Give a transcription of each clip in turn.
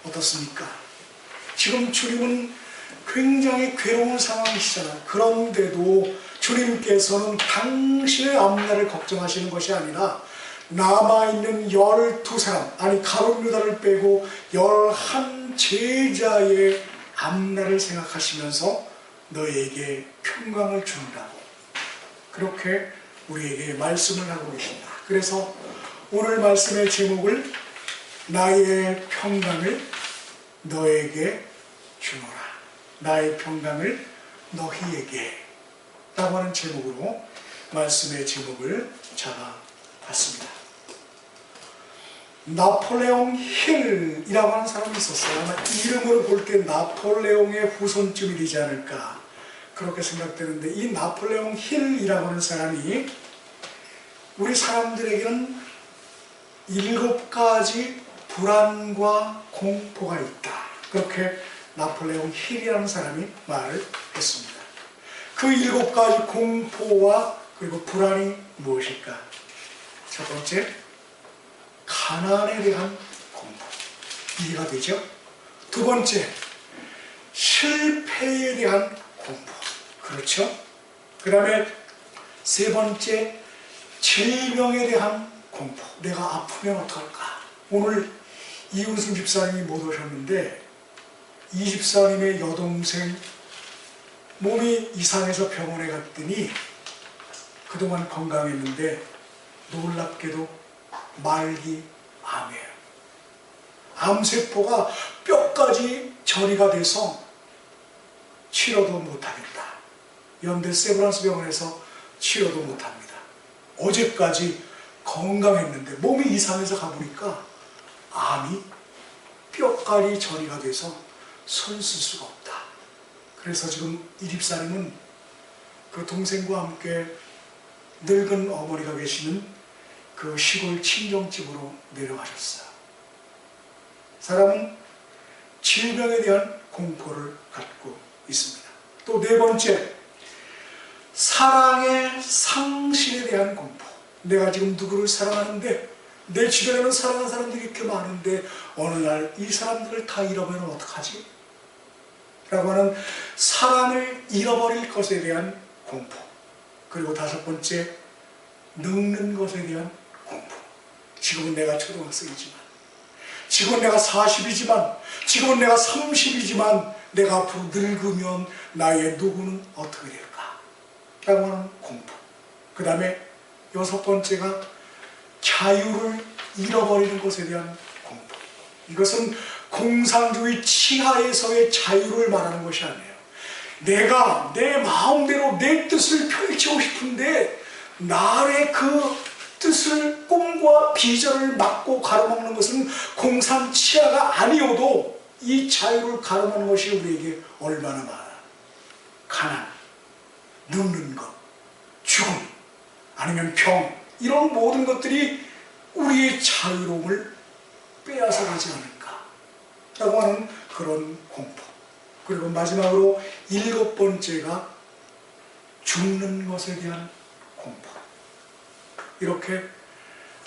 어떻습니까? 지금 주님은 굉장히 괴로운 상황이시잖아요. 그런데도 주님께서는 당신의 앞날을 걱정하시는 것이 아니라 남아있는 12사람, 아니 가룟 유다를 빼고 11 제자의 앞날을 생각하시면서 너에게 평강을 준다고 그렇게 우리에게 말씀을 하고 계십니다. 그래서 오늘 말씀의 제목을 나의 평강을 너에게 주노라, 나의 평강을 너희에게 라고 하는 제목으로 말씀의 제목을 잡아봤습니다. 나폴레옹 힐이라고 하는 사람이 있었어요. 아마 이름으로 볼 때 나폴레옹의 후손쯤이 되지 않을까 그렇게 생각되는데, 이 나폴레옹 힐이라고 하는 사람이 우리 사람들에게는 7가지 불안과 공포가 있다, 그렇게 나폴레옹 힐이라는 사람이 말을 했습니다. 그 7가지 공포와 그리고 불안이 무엇일까? 첫 번째, 가난에 대한 공포, 이해가 되죠? 두 번째, 실패에 대한 공포, 그렇죠? 그 다음에 세 번째, 질병에 대한 공포, 내가 아프면 어떡할까? 오늘 이은순 집사님이 못 오셨는데 이 집사님의 여동생 몸이 이상해서 병원에 갔더니 그동안 건강했는데 놀랍게도 말기 암이에요. 암세포가 뼈까지 전이가 돼서 치료도 못하겠다. 연대 세브란스 병원에서 치료도 못합니다. 어제까지 건강했는데 몸이 이상해서 가보니까 암이 뼈까지 전이가 돼서 손 쓸 수가 없다. 그래서 지금 이 집사님은 그 동생과 함께 늙은 어머니가 계시는 그 시골 친정집으로 내려가셨어요. 사람은 질병에 대한 공포를 갖고 있습니다. 또 네 번째, 사랑의 상실에 대한 공포. 내가 지금 누구를 사랑하는데 내 주변에는 사랑하는 사람들이 이렇게 많은데 어느 날 이 사람들을 다 잃어버리면 어떡하지? 라고 하는 사랑을 잃어버릴 것에 대한 공포. 그리고 다섯 번째, 늙는 것에 대한 공포. 지금은 내가 초등학생이지만, 지금은 내가 40이지만, 지금은 내가 30이지만 내가 앞으로 늙으면 나의 누구는 어떻게 될까? 라고 하는 공포. 그 다음에 여섯 번째가 자유를 잃어버리는 것에 대한 공포. 이것은 공산주의 치하에서의 자유를 말하는 것이 아니에요. 내가 내 마음대로 내 뜻을 펼치고 싶은데 나의 그 뜻을, 꿈과 비전을 막고 가로막는 것은 공산 치하가 아니어도 이 자유를 가로막는 것이 우리에게 얼마나 많아. 가난, 늙는 것, 죽음, 아니면 병, 이런 모든 것들이 우리의 자유로움을 빼앗아가지 않을까 라고 하는 그런 공포. 그리고 마지막으로 일곱 번째가 죽는 것에 대한 공포. 이렇게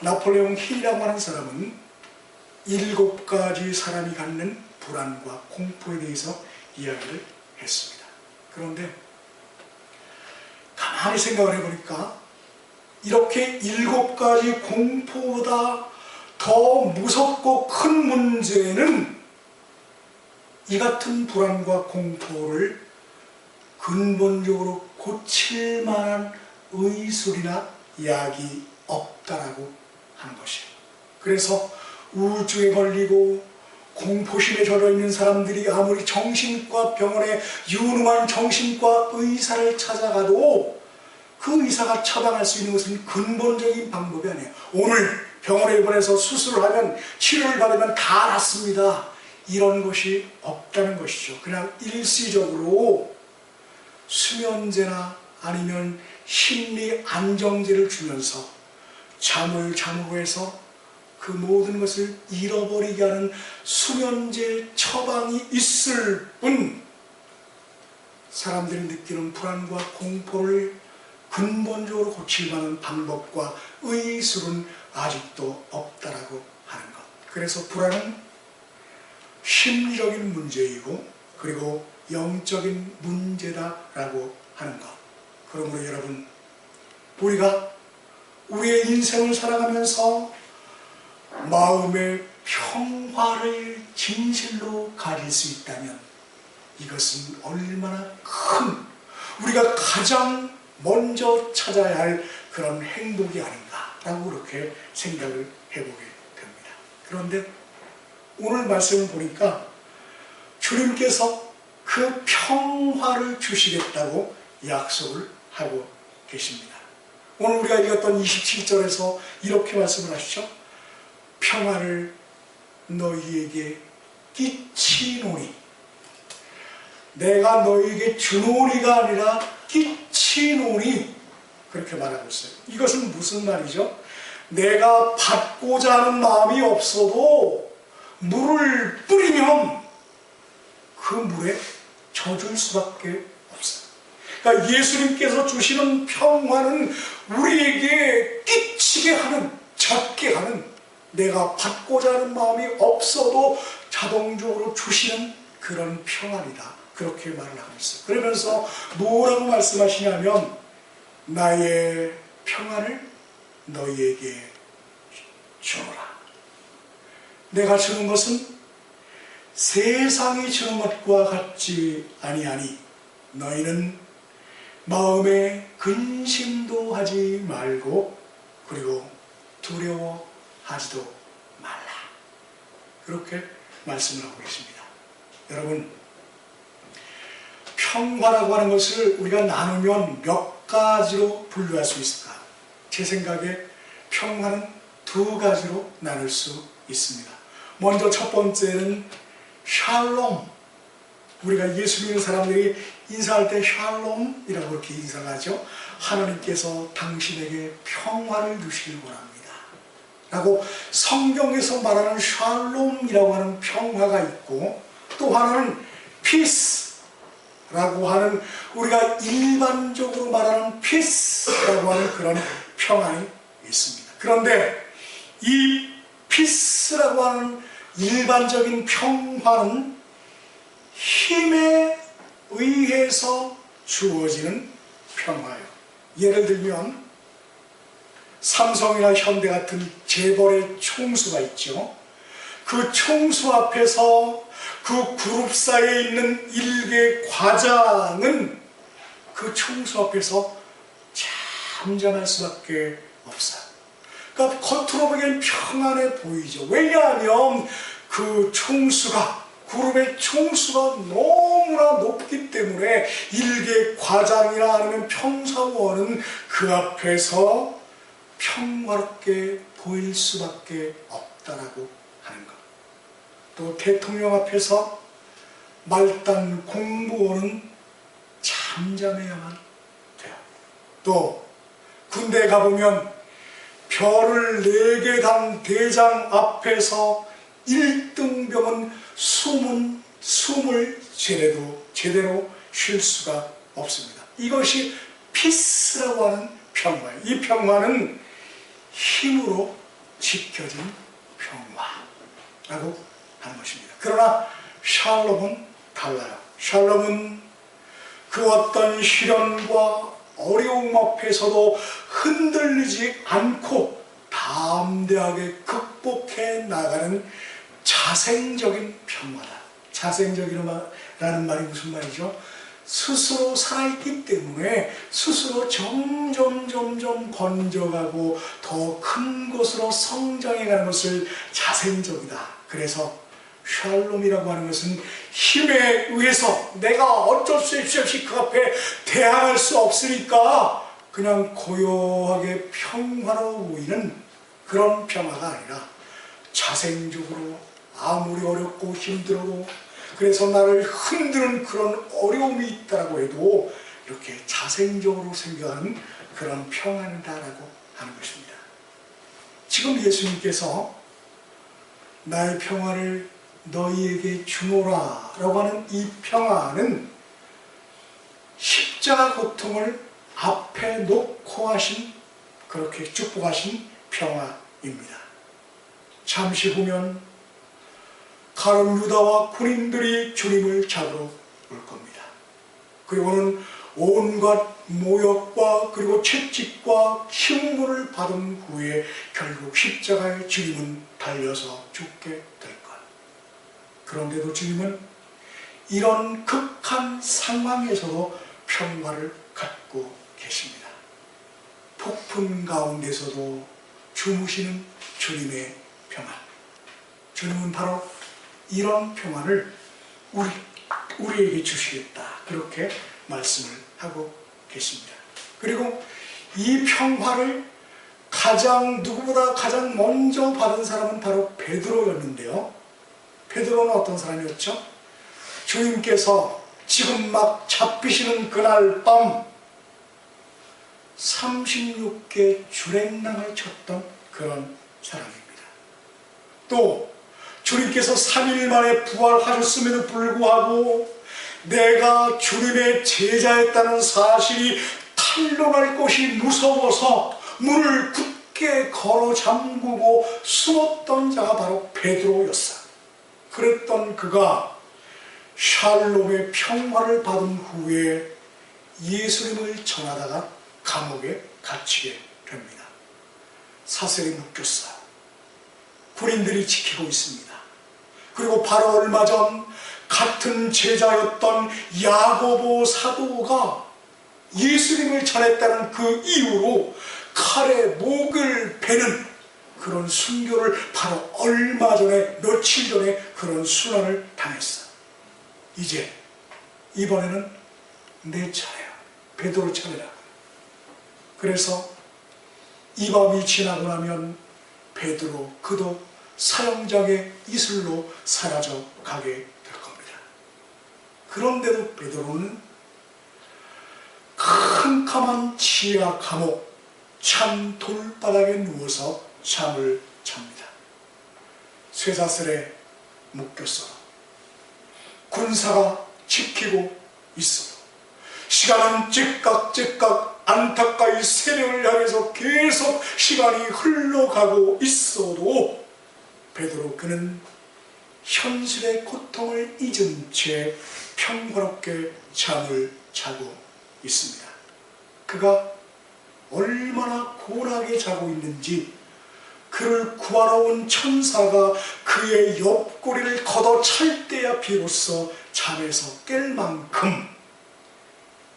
나폴레옹 힐이라고 하는 사람은 7가지 사람이 갖는 불안과 공포에 대해서 이야기를 했습니다. 그런데 가만히 생각을 해보니까 이렇게 7가지 공포보다 더 무섭고 큰 문제는 이 같은 불안과 공포를 근본적으로 고칠 만한 의술이나 약이 없다라고 하는 것이에요. 그래서 우울증에 걸리고 공포심에 젖어있는 사람들이 아무리 정신과 병원에 유능한 정신과 의사를 찾아가도 그 의사가 처방할 수 있는 것은 근본적인 방법이 아니에요. 오늘 병원에 입원해서 수술을 하면, 치료를 받으면 다 낫습니다, 이런 것이 없다는 것이죠. 그냥 일시적으로 수면제나 아니면 심리 안정제를 주면서 잠을 해서 그 모든 것을 잃어버리게 하는 수면제 처방이 있을 뿐, 사람들이 느끼는 불안과 공포를 근본적으로 고칠 만한 방법과 의술은 아직도 없다라고 하는 것. 그래서 불안은 심리적인 문제이고 그리고 영적인 문제다라고 하는 것. 그러므로 여러분, 우리가 우리의 인생을 살아가면서 마음의 평화를 진실로 가질 수 있다면 이것은 얼마나 큰, 우리가 가장 먼저 찾아야 할 그런 행복이 아닌가라고 그렇게 생각을 해보게 됩니다. 그런데 오늘 말씀을 보니까 주님께서 그 평화를 주시겠다고 약속을 하고 계십니다. 오늘 우리가 읽었던 27절에서 이렇게 말씀을 하시죠. 평화를 너희에게 끼치노니, 내가 너희에게 주노니가 아니라 끼치노니, 그렇게 말하고 있어요. 이것은 무슨 말이죠? 내가 받고자 하는 마음이 없어도 물을 뿌리면 그 물에 젖을 수밖에 없어요. 그러니까 예수님께서 주시는 평화는 우리에게 끼치게 하는, 젖게 하는, 내가 받고자 하는 마음이 없어도 자동적으로 주시는 그런 평안이다. 그렇게 말을 하고 있어요. 그러면서 뭐라고 말씀하시냐면 나의 평안을 너희에게 주노라. 내가 주는 것은 세상이 주는 것과 같지 아니하니 너희는 마음에 근심도 하지 말고 그리고 두려워하지도 말라. 그렇게 말씀을 하고 계십니다. 여러분, 평화라고 하는 것을 우리가 나누면 몇 가지로 분류할 수 있을까? 제 생각에 평화는 두 가지로 나눌 수 있습니다. 먼저 첫 번째는 샬롬. 우리가 예수 믿는 사람들이 인사할 때 샬롬이라고 그렇게 인사를 하죠. 하나님께서 당신에게 평화를 주시길 원합니다 라고 성경에서 말하는 샬롬이라고 하는 평화가 있고, 또 하나는 피스라고 하는, 우리가 일반적으로 말하는 피스라고 하는 그런 평안이 있습니다. 그런데 이 피스라고 하는 일반적인 평화는 힘에 의해서 주어지는 평화예요. 예를 들면 삼성이나 현대 같은 재벌의 총수가 있죠. 그 총수 앞에서 그 그룹사에 있는 일개 과장은 그 총수 앞에서 잠잠할 수밖에 없어요. 그러니까 겉으로 보기엔 평안해 보이죠. 왜냐하면 그 총수가, 그룹의 총수가 너무나 높기 때문에 일개 과장이나 아니면 평사원은 그 앞에서 평화롭게 보일 수밖에 없다라고 하는 것. 또 대통령 앞에서 말단 공무원은 잠잠해야만 돼요. 또 군대에 가보면 별을 4개 단 대장 앞에서 1등병은 숨을 제대로 쉴 수가 없습니다. 이것이 피스라고 하는 평화예요. 이 평화는 힘으로 지켜진 평화라고 하는 것입니다. 그러나 샬롬은 달라요. 샬롬은 그 어떤 시련과 어려움 앞에서도 흔들리지 않고 담대하게 극복해 나가는 자생적인 평화다. 자생적이라는 말이 무슨 말이죠? 스스로 살아있기 때문에 스스로 점점 번져가고 더 큰 곳으로 성장해가는 것을 자생적이다. 그래서 샬롬이라고 하는 것은 힘에 의해서 내가 어쩔 수 없이 그 앞에 대항할 수 없으니까 그냥 고요하게 평화로워 보이는 그런 평화가 아니라 자생적으로 아무리 어렵고 힘들고 그래서 나를 흔드는 그런 어려움이 있다고 해도 이렇게 자생적으로 생각하는 그런 평안이다라고 하는 것입니다. 지금 예수님께서 나의 평화를 너희에게 주노라 라고 하는 이 평화는 십자가 고통을 앞에 놓고 하신, 그렇게 축복하신 평화입니다. 잠시 후면 가룟 유다와 군인들이 주님을 잡으러 올 겁니다. 그리고는 온갖 모욕과 그리고 채찍과 흉물을 받은 후에 결국 십자가에 주님은 달려서 죽게 될 것. 그런데도 주님은 이런 극한 상황에서도 평화를 갖고 계십니다. 폭풍 가운데서도 주무시는 주님의 평안. 주님은 바로 이런 평안을 우리에게 주시겠다, 그렇게 말씀을 하고 계십니다. 그리고 이 평화를 누구보다 가장 먼저 받은 사람은 바로 베드로였는데요. 베드로는 어떤 사람이었죠? 주님께서 지금 막 잡히시는 그날 밤 36개 주랭랑을 쳤던 그런 사람입니다. 또 주님께서 3일 만에 부활하셨음에도 불구하고 내가 주님의 제자였다는 사실이 탄로날 것이 무서워서 문을 굳게 걸어 잠그고 숨었던 자가 바로 베드로였어. 그랬던 그가 샬롬의 평화를 받은 후에 예수님을 전하다가 감옥에 갇히게 됩니다. 사슬에 묶였어요. 군인들이 지키고 있습니다. 그리고 바로 얼마 전 같은 제자였던 야고보 사도가 예수님을 전했다는 그 이유로 칼에 목을 베는 그런 순교를 바로 얼마 전에, 며칠 전에 그런 순환을 당했어요. 이제 이번에는 내 차례야. 베드로 차례라. 그래서 이 밤이 지나고 나면 베드로 그도 사형장의 이슬로 사라져 가게 될 겁니다. 그런데도 베드로는 캄캄한 지하 감옥 찬 돌바닥에 누워서 잠을 잡니다. 쇠사슬에 묶였어. 군사가 지키고 있어. 시간은 찌깍찌깍 안타까이 새벽을 향해서 계속 시간이 흘러가고 있어도 베드로 그는 현실의 고통을 잊은 채 평화롭게 잠을 자고 있습니다. 그가 얼마나 고나게 자고 있는지 그를 구하러 온 천사가 그의 옆구리를 걷어찰 때야 비로소 잠에서 깰 만큼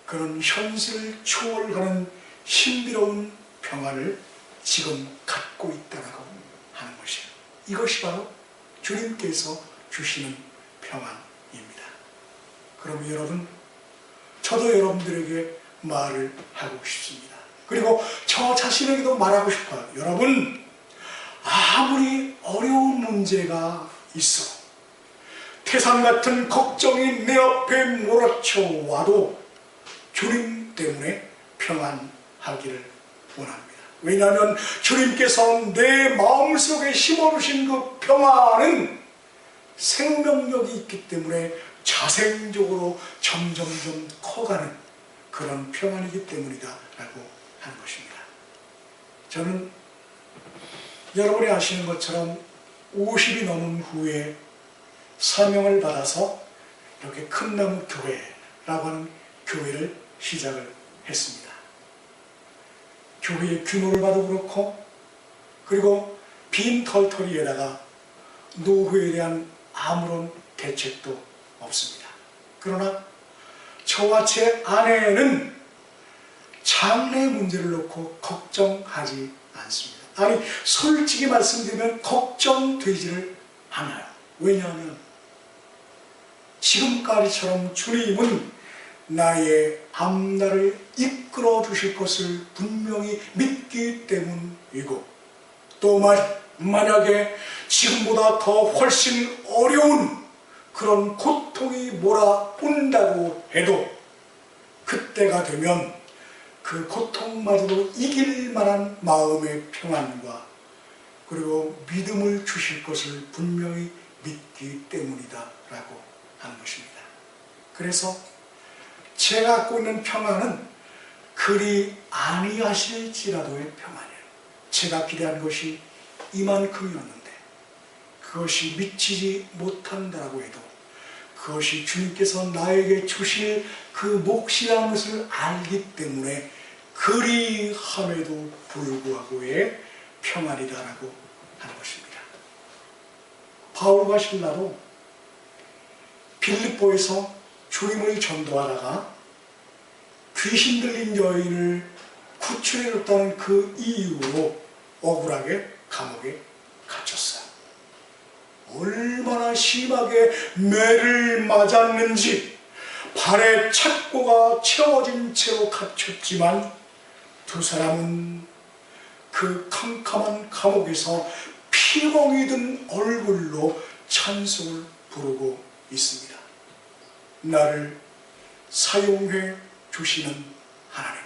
그런 현실을 초월하는 신비로운 평안을 지금 갖고 있다고 하는 것이에요. 이것이 바로 주님께서 주시는 평안입니다. 그럼 여러분, 저도 여러분들에게 말을 하고 싶습니다. 그리고 저 자신에게도 말하고 싶어요. 여러분, 아무리 어려운 문제가 있어, 태산 같은 걱정이 내 앞에 몰아쳐 와도 주님 때문에 평안하기를 원합니다. 왜냐하면 주님께서 내 마음속에 심어주신 그 평안은 생명력이 있기 때문에 자생적으로 점점점 커가는 그런 평안이기 때문이다 라고 하는 것입니다. 저는 여러분이 아시는 것처럼 50이 넘은 후에 사명을 받아서 이렇게 큰 나무 교회라고 하는 교회를 시작을 했습니다. 교회의 규모를 봐도 그렇고, 그리고 빈 털터리에다가 노후에 대한 아무런 대책도 없습니다. 그러나 저와 제 아내는 장래 문제를 놓고 걱정하지 않습니다. 아니, 솔직히 말씀드리면 걱정되지를 않아요. 왜냐하면 지금까지처럼 주님은 나의 앞날을 이끌어 주실 것을 분명히 믿기 때문이고, 또 만약에 지금보다 더 훨씬 어려운 그런 고통이 몰아온다고 해도 그때가 되면 그 고통마저도 이길 만한 마음의 평안과 그리고 믿음을 주실 것을 분명히 믿기 때문이다 라고 하는 것입니다. 그래서 제가 갖고 있는 평안은 그리 아니하실지라도의 평안이에요. 제가 기대한 것이 이만큼이었는데 그것이 미치지 못한다라고 해도 그것이 주님께서 나에게 주실 그 몫이라는 것을 알기 때문에 그리함에도 불구하고의 평안이다라고 하는 것입니다. 바울과 실라도 빌립보에서 주님을 전도하다가 귀신 들린 여인을 구출해줬다는 그 이유로 억울하게 감옥에 갇혔어요. 얼마나 심하게 매를 맞았는지 발에 착고가 채워진 채로 갇혔지만 두 사람은 그 캄캄한 감옥에서 피멍이 든 얼굴로 찬송을 부르고 있습니다. 나를 사용해 주시는 하나님,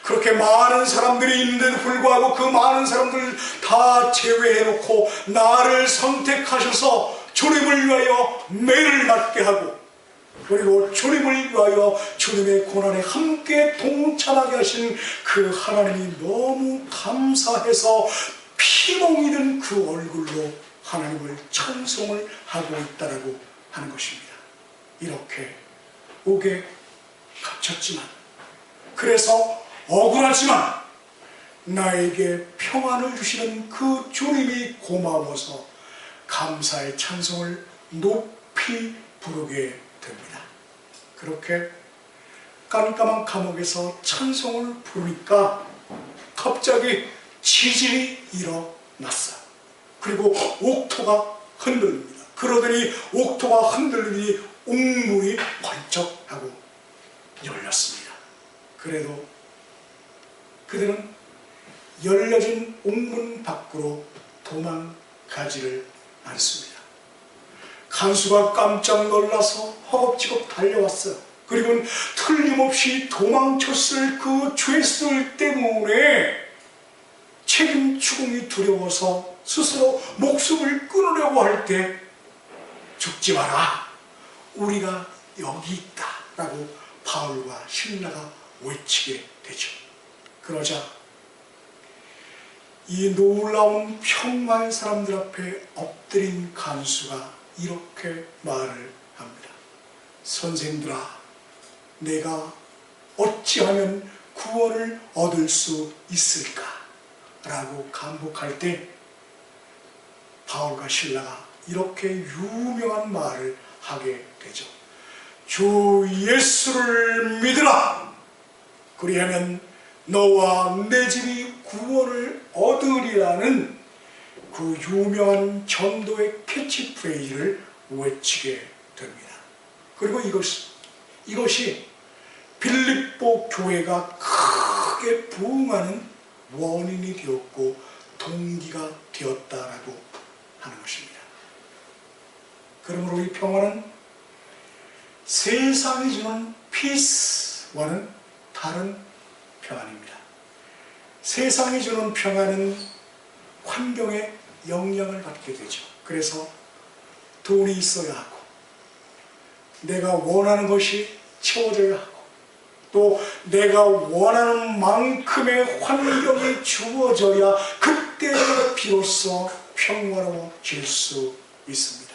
그렇게 많은 사람들이 있는데도 불구하고 그 많은 사람들을 다 제외해놓고 나를 선택하셔서 주님을 위하여 매를 맞게 하고 그리고 주님을 위하여 주님의 고난에 함께 동참하게 하신 그 하나님이 너무 감사해서 피멍이 든 그 얼굴로 하나님을 찬송을 하고 있다라고 하는 것입니다. 이렇게 옥에 갇혔지만, 그래서 억울하지만 나에게 평안을 주시는 그 주님이 고마워서 감사의 찬송을 높이 부르게 됩니다. 그렇게 깜깜한 감옥에서 찬송을 부르니까 갑자기 지진이 일어났어요. 그리고 옥토가 흔들립니다. 그러더니 옥토가 흔들리니 옥문이 번쩍하고 열렸습니다. 그래도 그들은 열려진 옥문 밖으로 도망가지를 않습니다. 간수가 깜짝 놀라서 허겁지겁 달려왔어요. 그리고 틀림없이 도망쳤을 그 죄들 때문에 책임 추궁이 두려워서 스스로 목숨을 끊으려고 할 때 죽지 마라, 우리가 여기 있다 라고 바울과 실라가 외치게 되죠. 그러자 이 놀라운 평화의 사람들 앞에 엎드린 간수가 이렇게 말을 합니다. 선생들아, 내가 어찌하면 구원을 얻을 수 있을까? 라고 간곡할 때 바울과 실라가 이렇게 유명한 말을 하게 되죠. 주 예수를 믿으라! 그리하면 너와 내 집이 구원을 얻으리라는 그 유명한 전도의 캐치프레이즈를 외치게 됩니다. 그리고 이것이 빌립보 교회가 크게 부흥하는 원인이 되었고 동기가 되었다라고 하는 것입니다. 그러므로 이 평화는 세상이 주는 피스와는 다른 평안입니다. 세상이 주는 평안은 환경에 영향을 받게 되죠. 그래서 돈이 있어야 하고 내가 원하는 것이 채워져야 하고 또 내가 원하는 만큼의 환경이 주어져야 그때 비로소 평화로워질 수 있습니다.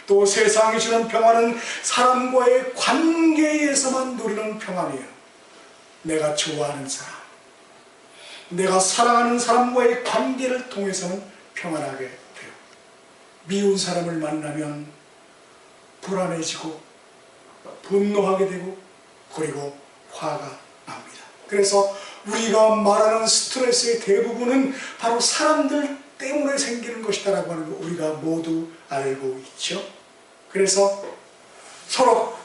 또 세상이 주는 평화는 사람과의 관계에서만 누리는 평안이에요. 내가 좋아하는 사람, 내가 사랑하는 사람과의 관계를 통해서는 평안하게 돼요. 미운 사람을 만나면 불안해지고 분노하게 되고 그리고 화가 납니다. 그래서 우리가 말하는 스트레스의 대부분은 바로 사람들 때문에 생기는 것이다라고 하는 거 우리가 모두 알고 있죠. 그래서 서로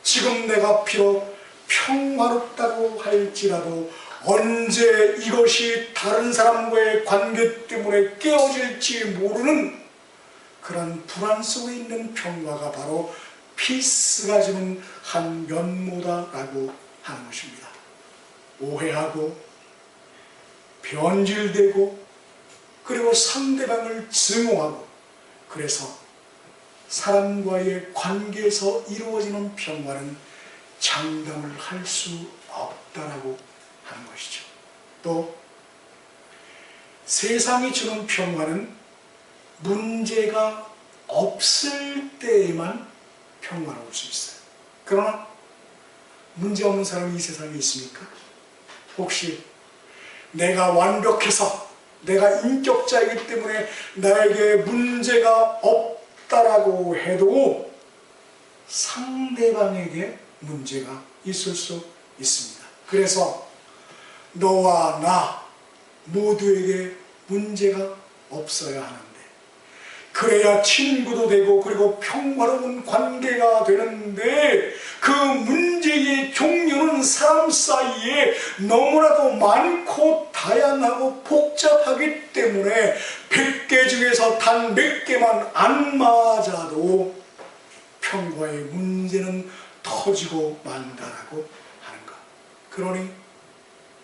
지금 내가 비록 평화롭다고 할지라도 언제 이것이 다른 사람과의 관계 때문에 깨어질지 모르는 그런 불안 속에 있는 평화가 바로 피스가 주는 한 면모다라고 하는 것입니다. 오해하고 변질되고 그리고 상대방을 증오하고 그래서 사람과의 관계에서 이루어지는 평화는 장담을 할 수 없다라고 하는 것이죠. 또 세상이 주는 평화는 문제가 없을 때에만 평화로울 수 있어요. 그러나 문제 없는 사람이 이 세상에 있습니까? 혹시 내가 완벽해서 내가 인격자이기 때문에 나에게 문제가 없다라고 해도 상대방에게 문제가 있을 수 있습니다. 그래서 너와 나 모두에게 문제가 없어야 하는데, 그래야 친구도 되고 그리고 평화로운 관계가 되는데, 그 문제의 종류는 사람 사이에 너무나도 많고 다양하고 복잡하기 때문에 100개 중에서 단 몇 개만 안 맞아도 평화의 문제는 터지고 만다라고 하는 것. 그러니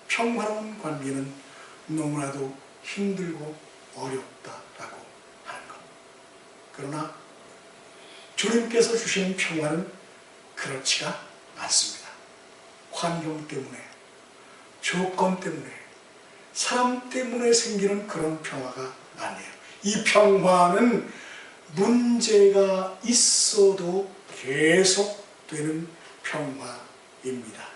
평화로운 관계는 너무나도 힘들고 어렵다라고 하는 것. 그러나 주님께서 주시는 평화는 그렇지가 않습니다. 환경 때문에, 조건 때문에, 사람 때문에 생기는 그런 평화가 아니에요. 이 평화는 문제가 있어도 계속 되는 평화입니다.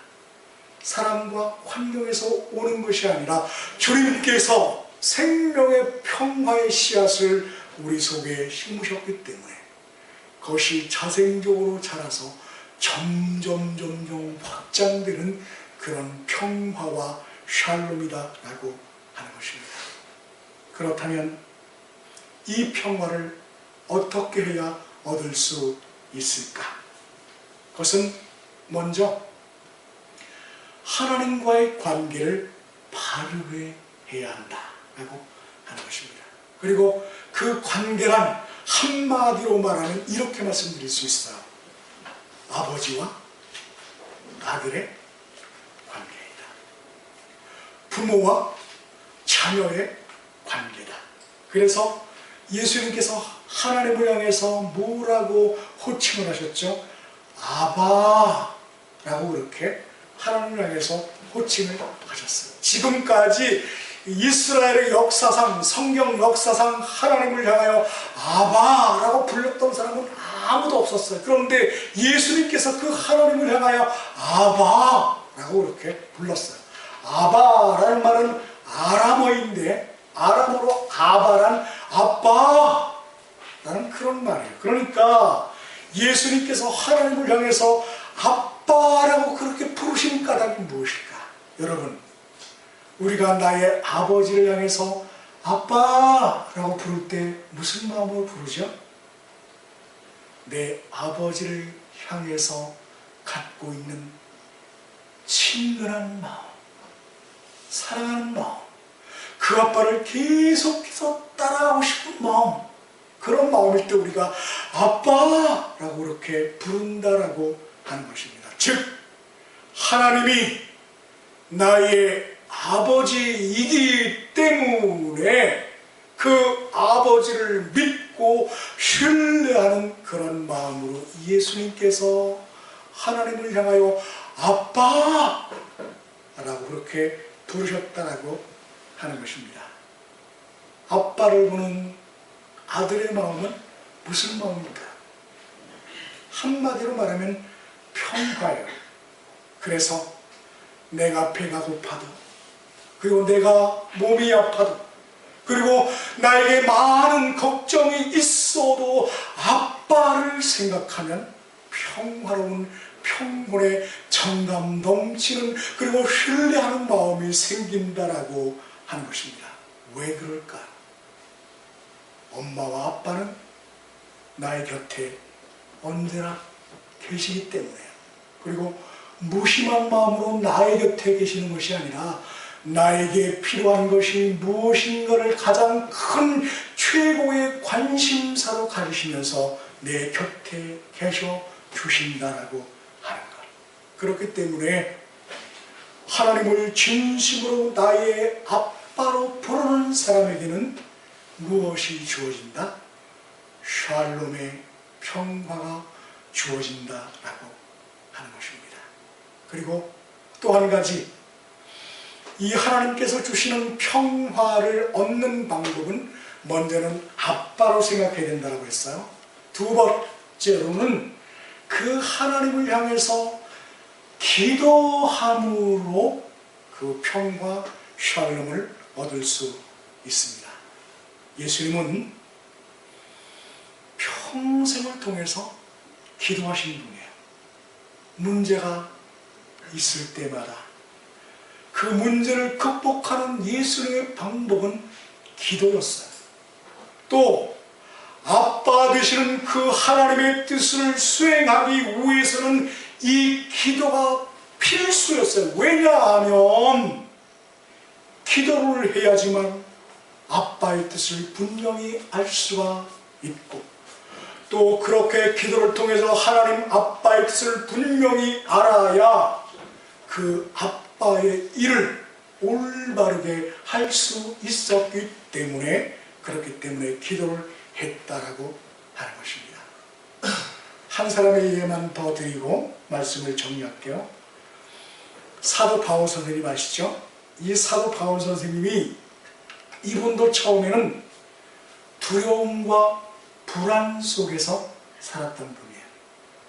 사람과 환경에서 오는 것이 아니라 주님께서 생명의 평화의 씨앗을 우리 속에 심으셨기 때문에 그것이 자생적으로 자라서 점점 확장되는 그런 평화와 샬롬이다라고 하는 것입니다. 그렇다면 이 평화를 어떻게 해야 얻을 수 있을까? 그것은 먼저 하나님과의 관계를 바르게 해야 한다라고 하는 것입니다. 그리고 그 관계란 한마디로 말하면 이렇게 말씀드릴 수 있어요. 아버지와 아들의 관계이다. 부모와 자녀의 관계다. 그래서 예수님께서 하나님을 향해서 뭐라고 호칭을 하셨죠? 아바라고 그렇게 하나님을 향해서 호칭을 하셨어요. 지금까지 이스라엘의 역사상, 성경 역사상 하나님을 향하여 아바라고 불렀던 사람은 아무도 없었어요. 그런데 예수님께서 그 하나님을 향하여 아바라고 그렇게 불렀어요. 아바라는 말은 아람어인데, 아람어로 아바란 아빠라는 그런 말이에요. 그러니까 예수님께서 하나님을 향해서 아빠라고 그렇게 부르신 까닭이 무엇일까? 여러분, 우리가 나의 아버지를 향해서 아빠라고 부를 때 무슨 마음으로 부르죠? 내 아버지를 향해서 갖고 있는 친근한 마음, 사랑하는 마음, 그 아빠를 계속해서 따라가고 싶은 마음, 그런 마음일 때 우리가 아빠라고 그렇게 부른다라고 하는 것입니다. 즉, 하나님이 나의 아버지이기 때문에 그 아버지를 믿고 신뢰하는 그런 마음으로 예수님께서 하나님을 향하여 아빠라고 그렇게 부르셨다라고 하는 것입니다. 아빠를 보는 아들의 마음은 무슨 마음입니까? 한마디로 말하면 평화예요. 그래서 내가 배가 고파도, 그리고 내가 몸이 아파도, 그리고 나에게 많은 걱정이 있어도 아빠를 생각하면 평화로운 평온의 정감 넘치는, 그리고 신뢰하는 마음이 생긴다라고 하는 것입니다. 왜 그럴까? 엄마와 아빠는 나의 곁에 언제나 계시기 때문에요. 그리고 무심한 마음으로 나의 곁에 계시는 것이 아니라 나에게 필요한 것이 무엇인가를 가장 큰 최고의 관심사로 가지시면서 내 곁에 계셔 주신다라고 하는 것. 그렇기 때문에 하나님을 진심으로 나의 아빠로 부르는 사람에게는 무엇이 주어진다? 샬롬의 평화가 주어진다라고 하는 것입니다. 그리고 또 한 가지, 이 하나님께서 주시는 평화를 얻는 방법은 먼저는 아빠로 생각해야 된다고 했어요. 두 번째로는 그 하나님을 향해서 기도함으로 그 평과 샬롬을 얻을 수 있습니다. 예수님은 평생을 통해서 기도하신 분이에요. 문제가 있을 때마다 그 문제를 극복하는 예수님의 방법은 기도였어요. 또 아빠 되시는 그 하나님의 뜻을 수행하기 위해서는 이 기도가 필수였어요. 왜냐하면 기도를 해야지만 아빠의 뜻을 분명히 알 수가 있고, 또 그렇게 기도를 통해서 하나님 아빠의 뜻을 분명히 알아야 그 아빠의 일을 올바르게 할 수 있었기 때문에, 그렇기 때문에 기도를 했다라고 하는 것입니다. 한 사람의 예만 더 드리고 말씀을 정리할게요. 사도 바울 선생님 아시죠? 이 사도 바울 선생님이 이분도 처음에는 두려움과 불안 속에서 살았던 분이에요.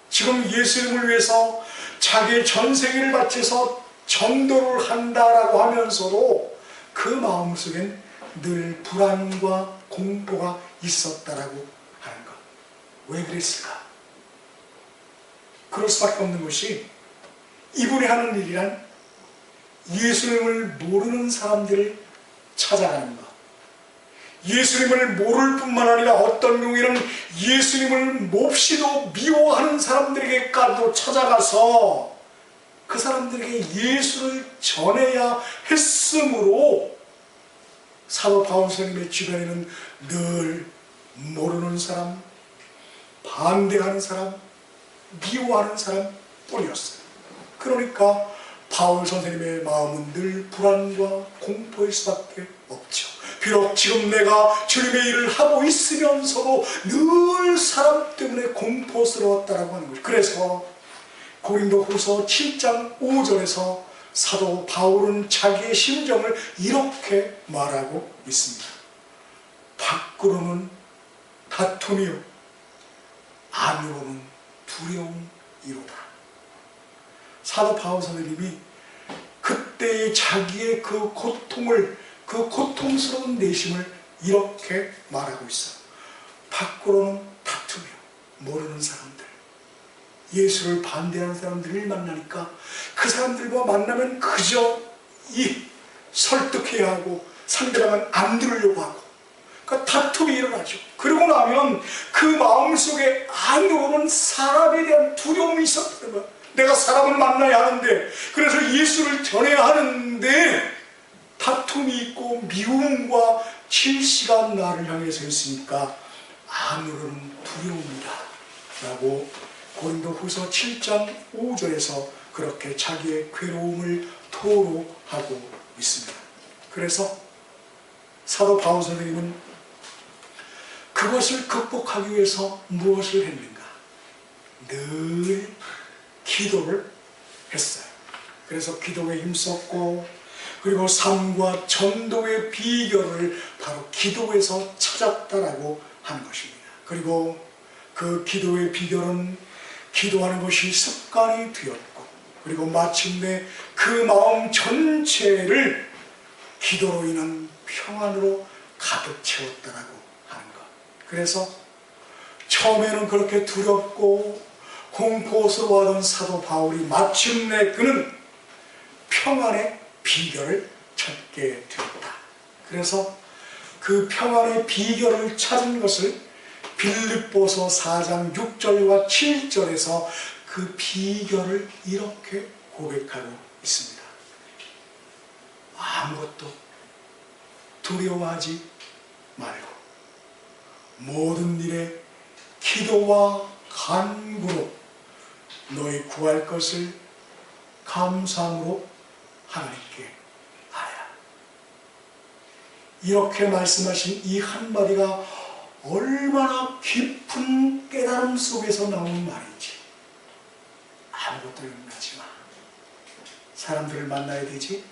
지금 예수님을 위해서 자기의 전생애를 바쳐서 전도를 한다라고 하면서도 그 마음속엔 늘 불안과 공포가 있었다라고 하는 것. 왜 그랬을까? 그럴 수밖에 없는 것이, 이분이 하는 일이란 예수님을 모르는 사람들을 찾아가는 것, 예수님을 모를 뿐만 아니라 어떤 경우에는 예수님을 몹시도 미워하는 사람들에게까지도 찾아가서 그 사람들에게 예수를 전해야 했으므로 사도 바울 선생님의 주변에는 늘 모르는 사람, 반대하는 사람, 미워하는 사람 뿐이었어요. 그러니까 바울 선생님의 마음은 늘 불안과 공포일 수밖에 없죠. 비록 지금 내가 주님의 일을 하고 있으면서도 늘 사람 때문에 공포스러웠다라고 하는 거죠. 그래서 고린도후서 7장 5절에서 사도 바울은 자기의 심정을 이렇게 말하고 있습니다. 밖으로는 다툼이요 안으로는 두려움이로다. 사도 바울 선생님이 그때의 자기의 그 고통을, 그 고통스러운 내심을 이렇게 말하고 있어요. 밖으로는 다투며 모르는 사람들, 예수를 반대하는 사람들을 만나니까 그 사람들과 만나면 그저 설득해야 하고 상대방은 안 들으려고 하고, 그러니까 다툼이 일어나죠. 그러고 나면 그 마음속에 안으로는 사람에 대한 두려움이 있었던 거예요. 내가 사람을 만나야 하는데, 그래서 예수를 전해야 하는데 다툼이 있고 미움과 질시가 나를 향해서 있으니까 안으로는 두려움이다 라고 고린도후서 7장 5절에서 그렇게 자기의 괴로움을 토로하고 있습니다. 그래서 사도 바울 선생님은 그것을 극복하기 위해서 무엇을 했는가? 늘 기도를 했어요. 그래서 기도에 힘썼고, 그리고 삶과 전도의 비결을 바로 기도에서 찾았다라고 하는 것입니다. 그리고 그 기도의 비결은 기도하는 것이 습관이 되었고, 그리고 마침내 그 마음 전체를 기도로 인한 평안으로 가득 채웠다라고 하는 것. 그래서 처음에는 그렇게 두렵고 공포스러워하던 사도 바울이 마침내 그는 평안의 비결을 찾게 되었다. 그래서 그 평안의 비결을 찾은 것을 빌립보서 4장 6절과 7절에서 그 비결을 이렇게 고백하고 있습니다. 아무것도 두려워하지 말고 모든 일에 기도와 간구로 너희 구할 것을 감사함으로 하나님께 하라. 이렇게 말씀하신 이 한마디가 얼마나 깊은 깨달음 속에서 나오는 말인지. 아무것도 염려하지 마. 사람들을 만나야 되지,